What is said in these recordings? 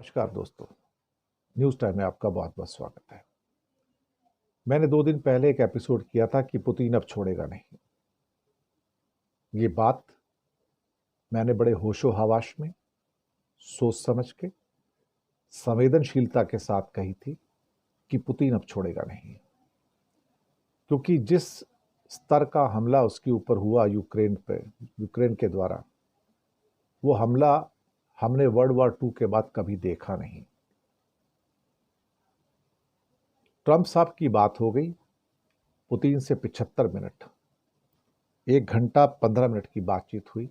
नमस्कार दोस्तों, news time में आपका बहुत-बहुत स्वागत है। मैंने 2 दिन पहले एक एपिसोड किया था कि पुतिन अब छोड़ेगा नहीं। ये बात मैंने बड़े होशो-हवास में, सोच समझ के, संवेदनशीलता के साथ कही थी कि पुतिन अब छोड़ेगा नहीं। क्योंकि जिस स्तर का हमला उसके ऊपर हुआ यूक्रेन के द्वारा, वो हमला हमने वर्ल्ड वॉर II के बाद कभी देखा नहीं। ट्रंप साहब की बात हो गई, पुतिन से 75 मिनट, 1 घंटा 15 मिनट की बातचीत हुई,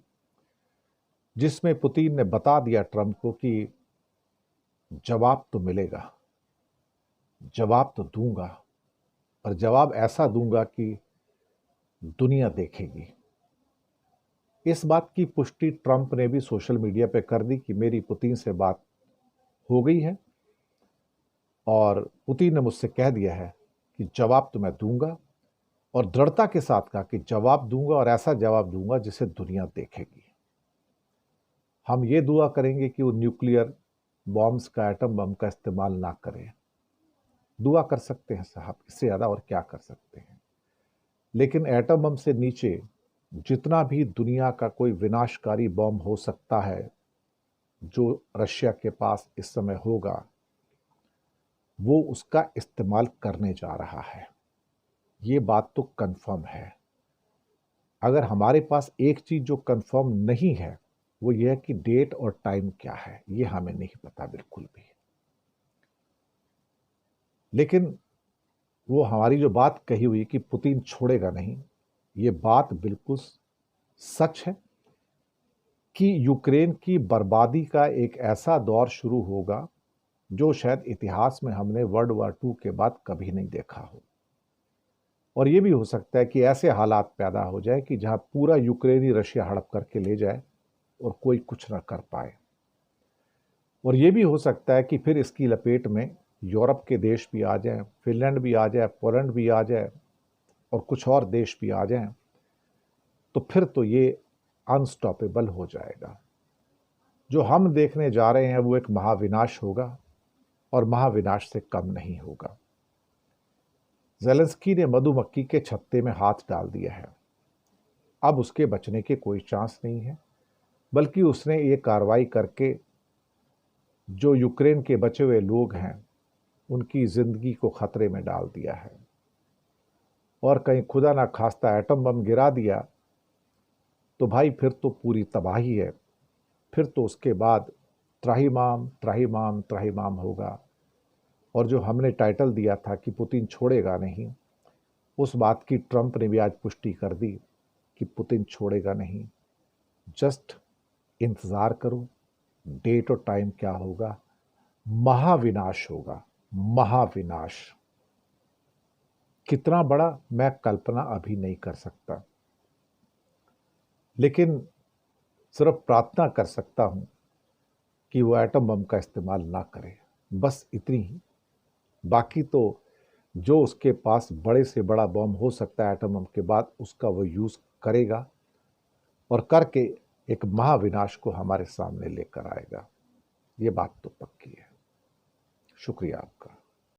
जिसमें पुतिन ने बता दिया ट्रंप को कि जवाब तो मिलेगा, जवाब तो दूंगा, और जवाब ऐसा दूंगा कि दुनिया देखेगी। इस बात की पुष्टि ट्रंप ने भी सोशल मीडिया पे कर दी कि मेरी पुतिन से बात हो गई है और पुतिन ने मुझसे कह दिया है कि जवाब तो मैं दूंगा, और दृढ़ता के साथ कहा कि जवाब दूंगा और ऐसा जवाब दूंगा जिसे दुनिया देखेगी। हम ये दुआ करेंगे कि वो न्यूक्लियर बॉम्ब्स का, एटम बम का इस्तेमाल ना करें। दुआ कर सकते हैं साहब, इससे ज़्यादा और क्या कर सकते हैं। लेकिन एटम बम से नीचे जितना भी दुनिया का कोई विनाशकारी बम हो सकता है, जो रशिया के पास इस समय होगा, वो उसका इस्तेमाल करने जा रहा है। ये बात तो कंफर्म है। अगर हमारे पास एक चीज़ जो कंफर्म नहीं है, वो ये है कि डेट और टाइम क्या है, ये हमें नहीं पता बिल्कुल भी। लेकिन वो हमारी जो बात कही हुई कि पुतिन छोड़ेगा नहीं, ये बात बिल्कुल सच है कि यूक्रेन की बर्बादी का एक ऐसा दौर शुरू होगा जो शायद इतिहास में हमने वर्ल्ड वॉर II के बाद कभी नहीं देखा हो। और ये भी हो सकता है कि ऐसे हालात पैदा हो जाए कि जहां पूरा यूक्रेन ही रशिया हड़प करके ले जाए और कोई कुछ ना कर पाए। और ये भी हो सकता है कि फिर इसकी लपेट में यूरोप के देश भी आ जाएं, फिनलैंड भी आ जाए, पोलैंड भी आ जाए और कुछ और देश भी आ जाएं, तो फिर तो ये अनस्टॉपेबल हो जाएगा। जो हम देखने जा रहे हैं वो एक महाविनाश होगा, और महाविनाश से कम नहीं होगा। ज़ेलेंस्की ने मधुमक्खी के छत्ते में हाथ डाल दिया है। अब उसके बचने के कोई चांस नहीं है, बल्कि उसने ये कार्रवाई करके जो यूक्रेन के बचे हुए लोग हैं, उनकी जिंदगी को खतरे में डाल दिया है। और कहीं खुदा ना खास्ता एटम बम गिरा दिया तो भाई फिर तो पूरी तबाही है। फिर तो उसके बाद त्राहिमाम त्राहिमाम त्राहिमाम होगा। और जो हमने टाइटल दिया था कि पुतिन छोड़ेगा नहीं, उस बात की ट्रंप ने भी आज पुष्टि कर दी कि पुतिन छोड़ेगा नहीं। जस्ट इंतजार करो, डेट और टाइम क्या होगा। महाविनाश होगा, महाविनाश। कितना बड़ा मैं कल्पना अभी नहीं कर सकता, लेकिन सिर्फ प्रार्थना कर सकता हूं कि वो एटम बम का इस्तेमाल ना करे, बस इतनी ही। बाकी तो जो उसके पास बड़े से बड़ा बम हो सकता है एटम बम के बाद, उसका वो यूज़ करेगा और करके एक महाविनाश को हमारे सामने लेकर आएगा। ये बात तो पक्की है। शुक्रिया आपका।